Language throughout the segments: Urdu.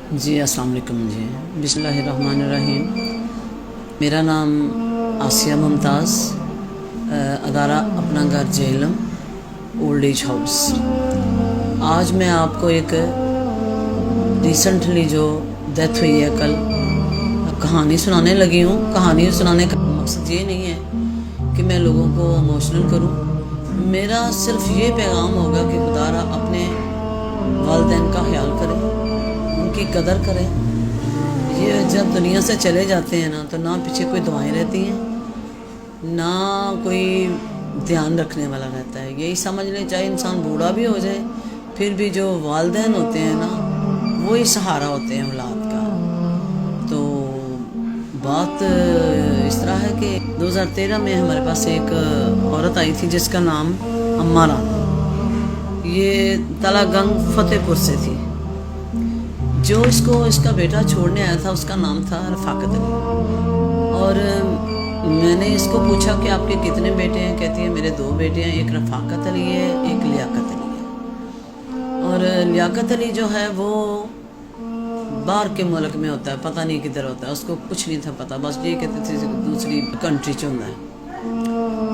جی السلام علیکم جی بسم اللہ الرحمن الرحیم۔ میرا نام آسیہ ممتاز، ادارہ اپنا گھر جہلم اولڈ ایج ہاؤس۔ آج میں آپ کو ایک ریسنٹلی جو ڈیتھ ہوئی ہے کل کہانی سنانے لگی ہوں۔ کہانی سنانے کا مقصد یہ نہیں ہے کہ میں لوگوں کو ایموشنل کروں، میرا صرف یہ پیغام ہوگا کہ خدا را اپنے والدین کا خیال کرے، ان کی قدر کریں۔ یہ جب دنیا سے چلے جاتے ہیں نا تو نہ پیچھے کوئی دعائیں رہتی ہیں، نہ کوئی دھیان رکھنے والا رہتا ہے۔ یہی سمجھ لیں چاہے انسان بوڑھا بھی ہو جائے پھر بھی جو والدین ہوتے ہیں نا وہی سہارا ہوتے ہیں اولاد کا۔ تو بات اس طرح ہے کہ 2013 میں ہمارے پاس ایک عورت آئی تھی جس کا نام اماں رانا، یہ تلا گنگ فتح پور سے تھی۔ جو اس کا بیٹا چھوڑنے آیا تھا اس کا نام تھا رفاقت علی، اور میں نے اس کو پوچھا کہ آپ کے کتنے بیٹے ہیں؟ کہتی ہے میرے 2 بیٹے ہیں، ایک رفاقت علی ہے ایک لیاقت علی ہے۔ اور لیاقت علی جو ہے وہ باہر کے ملک میں ہوتا ہے، پتہ نہیں کدھر ہوتا ہے، اس کو کچھ نہیں تھا پتہ، بس یہ کہتے تھے دوسری کنٹری چند ہے۔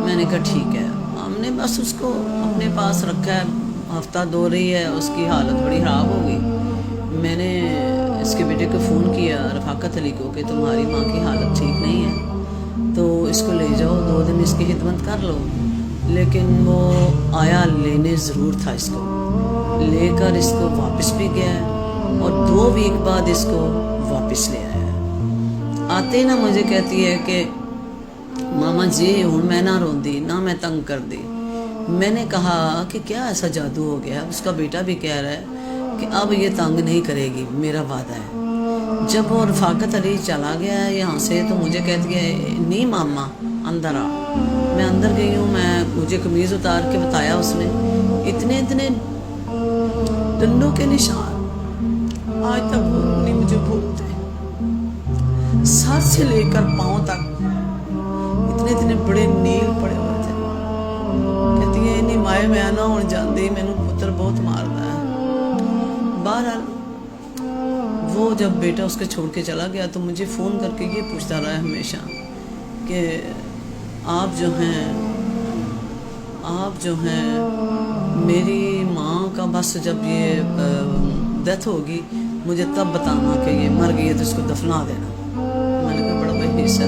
میں نے کہا ٹھیک ہے، ہم نے بس اس کو اپنے پاس رکھا ہے، ہفتہ 2 رہی ہے، اس کی حالت بڑی خراب ہو گئی۔ میں نے اس کے بیٹے کو فون کیا رفاقت علی کو کہ تمہاری ماں کی حالت ٹھیک نہیں ہے تو اس کو لے جاؤ، 2 دن اس کی خدمت کر لو۔ لیکن وہ آیا، لینے ضرور تھا، اس کو لے کر اس کو واپس بھی گیا اور 2 ویک بعد اس کو واپس لے آیا۔ آتے نا مجھے کہتی ہے کہ ماما جی ہوں میں نہ روندی نہ میں تنگ کر دی۔ میں نے کہا کہ کیا ایسا جادو ہو گیا؟ اس کا بیٹا بھی کہہ رہا ہے کہ اب یہ تنگ نہیں کرے گی، میرا وعدہ ہے۔ جب وہ رفاقت علی چلا گیا ہے یہاں سے تو مجھے کہتی ہے نہیں ماما اندر آ۔ میں اندر گئی ہوں، مجھے قمیض اتار کے بتایا اس نے، اتنے ڈنڈوں کے نشان آج تک وہ نہیں مجھے بھولتے، سر سے لے کر پاؤں تک اتنے بڑے نیل پڑے ہوئے تھے۔ کہتی ہے نہیں مائے میں نہ ہون جاندی، مینوں پتر بہت ماردا ہے۔ بہرحال وہ جب بیٹا اس کے چھوڑ کے چلا گیا تو مجھے فون کر کے یہ پوچھتا رہا ہے ہمیشہ کہ آپ جو ہیں میری ماں کا بس جب یہ ڈیتھ ہوگی مجھے تب بتانا کہ یہ مر گئی ہے تو اس کو دفنا دینا۔ میں نے کہا بڑا بھائی حصہ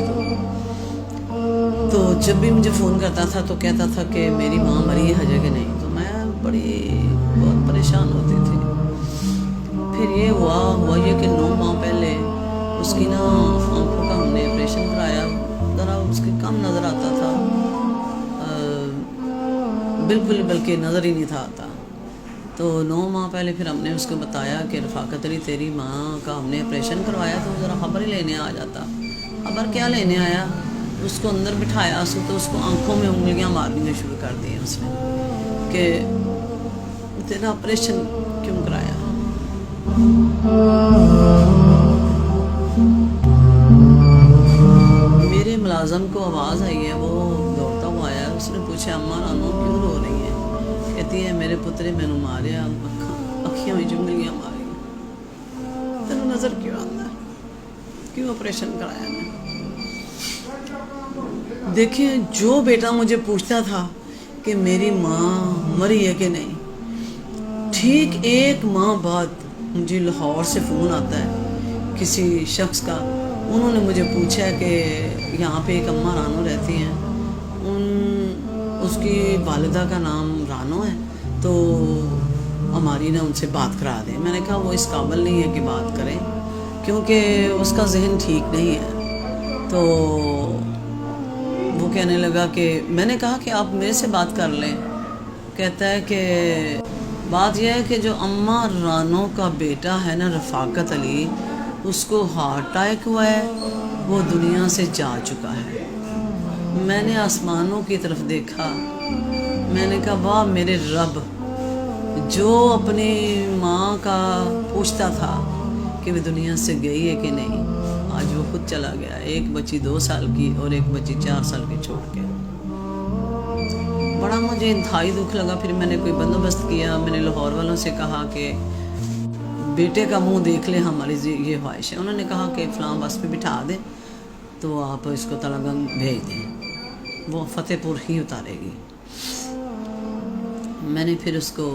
تو جب بھی مجھے فون کرتا تھا تو کہتا تھا کہ میری ماں مری ہے کہ نہیں، تو میں بہت پریشان ہوتی تھی۔ پھر یہ ہوا یہ کہ 9 ماہ پہلے اس کی نا آنکھوں کا ہم نے آپریشن کرایا، ذرا اس کی کم نظر آتا تھا، بالکل بلکہ نظر ہی نہیں تھا آتا۔ تو 9 ماہ پہلے پھر ہم نے اس کو بتایا کہ رفاقت علی تیری ماں کا ہم نے آپریشن کروایا، تو ذرا خبر ہی لینے آ جاتا۔ خبر کیا لینے آیا، اس کو اندر بٹھایا تو اس کو آنکھوں میں انگلیاں مارنی شروع کر دی اس نے کہ تیرا آپریشن کیوں کرایا۔ میرے ملازم کو آواز آئی ہے، وہ دوڑتا ہوا آیا، اس نے پوچھا اماں رانو کیوں رو رہی ہیں؟ کہتی ہے میرے پترے مینوں ماریا، اکھیاں میں انگلیاں ماری، تینوں نظر کیوں آتا ہے، کیوں آپریشن کرایا میں؟ دیکھیں جو بیٹا مجھے پوچھتا تھا کہ میری ماں مری ہے کہ نہیں، ٹھیک 1 ماہ بعد مجھے لاہور سے فون آتا ہے کسی شخص کا، انہوں نے مجھے پوچھا کہ یہاں پہ ایک اماں رانو رہتی ہیں، اس کی والدہ کا نام رانو ہے، تو ہماری نا ان سے بات کرا دیں۔ میں نے کہا وہ اس قابل نہیں ہے کہ بات کریں کیونکہ اس کا ذہن ٹھیک نہیں ہے۔ تو وہ کہنے لگا کہ میں نے کہا کہ آپ میرے سے بات کر لیں۔ کہتا ہے کہ بات یہ ہے کہ جو اماں رانو کا بیٹا ہے نا رفاقت علی، اس کو ہارٹ اٹیک ہوا ہے، وہ دنیا سے جا چکا ہے۔ میں نے آسمانوں کی طرف دیکھا، میں نے کہا واہ میرے رب، جو اپنی ماں کا پوچھتا تھا کہ وہ دنیا سے گئی ہے کہ نہیں، آج وہ خود چلا گیا، ایک بچی 2 سال کی اور ایک بچی 4 سال کی چھوڑ کے۔ بڑا مجھے انتہائی دکھ لگا۔ پھر میں نے کوئی بندوبست کیا، میں نے لاہور والوں سے کہا کہ بیٹے کا منہ دیکھ لیں ہماری یہ خواہش ہے. انہوں نے کہا کہ فلاں بس پہ بٹھا دیں تو آپ اس کو تلہ گنگ بھیج دیں, وہ فتح پور ہی اتارے گی. میں نے پھر اس کو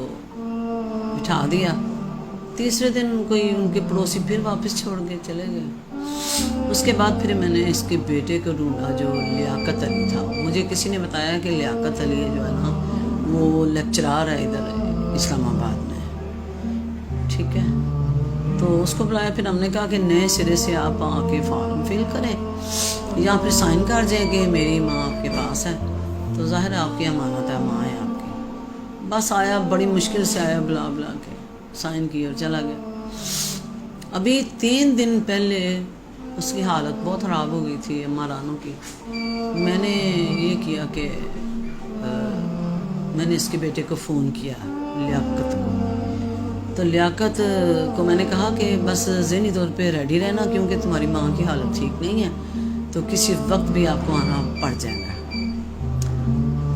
بٹھا دیا. تیسرے دن کوئی ان کے پڑوسی پھر واپس چھوڑ کے چلے گئے. اس کے بعد پھر میں نے اس کے بیٹے کو ڈھونڈا جو لیاقت علی تھا. مجھے کسی نے بتایا کہ لیاقت علی جو ہے نا وہ لیکچرار ہے ادھر اسلام آباد میں, ٹھیک ہے. تو اس کو بلایا, پھر ہم نے کہا کہ نئے سرے سے آپ آ کے فارم فل کریں یا پھر سائن کر جائیں کہ میری ماں آپ کے پاس ہے. تو ظاہر ہے آپ کی امانت ہے, ماں ہے آپ کی. بس آیا, بڑی مشکل سے آیا, بلا بلا کے سائن کی اور چلا گیا. ابھی 3 دن پہلے اس کی حالت بہت خراب ہو گئی تھی اماں رانو کی. میں نے یہ کیا کہ میں نے اس کے بیٹے کو فون کیا لیاقت کو. تو لیاقت کو میں نے کہا کہ بس ذہنی طور پہ ریڈی رہنا کیونکہ تمہاری ماں کی حالت ٹھیک نہیں ہے, تو کسی وقت بھی آپ کو آنا پڑ جائے گا.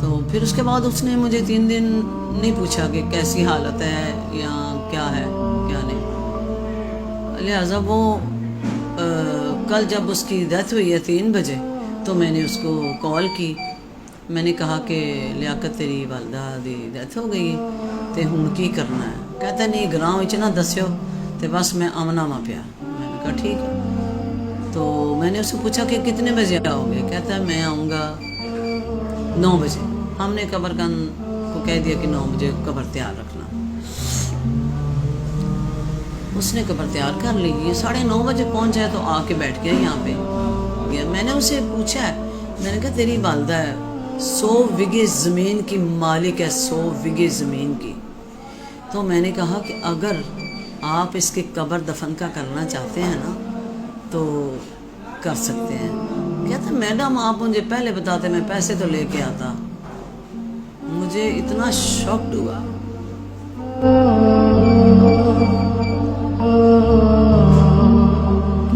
تو پھر اس کے بعد اس نے مجھے 3 دن نہیں پوچھا کہ کیسی حالت ہے یا کیا ہے کیا نہیں. لہٰذا وہ کل جب اس کی ڈیتھ ہوئی ہے 3 بجے تو میں نے اس کو کال کی. میں نے کہا کہ لیاقت تیری والدہ دی ڈیتھ ہو گئی تے ہن کی کرنا ہے. کہتا نہیں گراؤں وچ نہ دسیو تے بس میں آمنا وا پیا. میں نے کہا ٹھیک ہے. تو میں نے اس سے پوچھا کہ کتنے بجے آؤ گے. کہتا ہے میں آؤں گا 9 بجے. ہم نے قبر گن کو کہہ دیا کہ 9 بجے قبر تیار رکھنا. اس نے قبر تیار کر لی. یہ 9:30 بجے پہنچ جائے تو آ کے بیٹھ گیا یہاں پہ. میں نے اسے پوچھا ہے, میں نے کہا تیری والدہ ہے 100 وگے زمین کی مالک ہے, 100 وگے زمین کی. تو میں نے کہا کہ اگر آپ اس کی قبر دفن کا کرنا چاہتے ہیں نا تو کر سکتے ہیں. کہتا میڈم آپ مجھے پہلے بتاتے میں پیسے تو لے کے آتا. مجھے اتنا شاکڈ ہوا.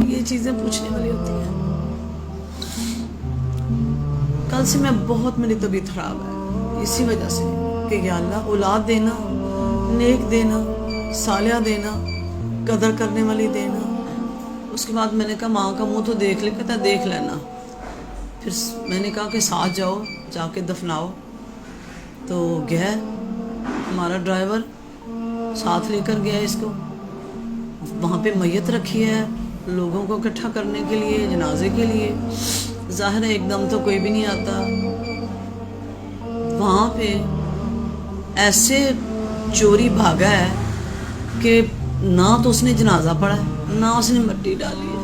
یہ چیزیں پوچھنے والی ہوتی ہیں. کل سے میں بہت, میری طبیعت خراب ہے اسی وجہ سے کہ یا اللہ اولاد دینا, نیک دینا, صالحہ دینا, قدر کرنے والی دینا. اس کے بعد میں نے کہا ماں کا منہ تو دیکھ لے. کہتا دیکھ لینا. پھر میں نے کہا کہ ساتھ جاؤ, جا کے دفناؤ. تو گیا ہمارا ڈرائیور, ساتھ لے کر گیا اس کو. وہاں پہ میت رکھی ہے لوگوں کو اکٹھا کرنے کے لیے, جنازے کے لیے. ظاہر ہے ایک دم تو کوئی بھی نہیں آتا. وہاں پہ ایسے چوری بھاگا ہے کہ نہ تو اس نے جنازہ پڑھا ہے نہ اس نے مٹی ڈالی ہے.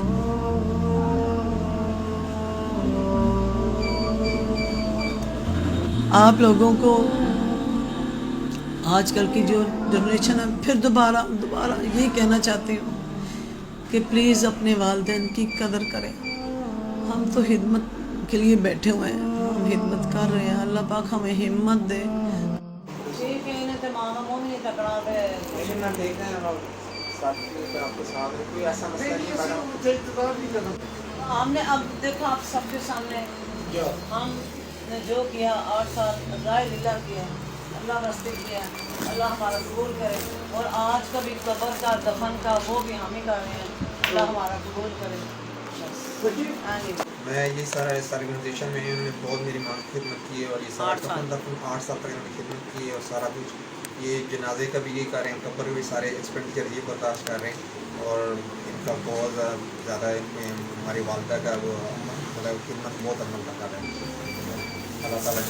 آپ لوگوں کو آج کل کی جو جنریشن ہے, پھر دوبارہ یہی کہنا چاہتی ہوں کہ پلیز اپنے والدین کی قدر کریں. ہم تو خدمت کے لیے بیٹھے ہوئے ہیں, ہم خدمت کر رہے ہیں. اللہ پاک ہمیں ہمت دے. ہم نے اب دیکھا آپ سب کے سامنے ہم نے جو کیا 8 سال رائے للہ کیا, اللہ راستے کیا, اللہ ہمارا قبول کرے. اور آج کا بھی قبر کا دفن کا وہ بھی ہم ہی کر رہے ہیں. اللہ ہمارا قبول کرے. میں یہ سارا اس آرگنائزیشن میں انہوں نے بہت میری ماں کی خدمت کی ہے اور یہ سارا 8 سال تک انہوں نے خدمت کی ہے اور سارا کچھ یہ جنازے کا بھی یہ کر رہے ہیں, قبر میں بھی سارے ایکسپینڈیچر یہ برداشت کر رہے ہیں. اور ان کا بہت زیادہ ہماری والدہ کا وہ مطلب خدمت بہت عمل کر رہے ہیں. اللہ تعالیٰ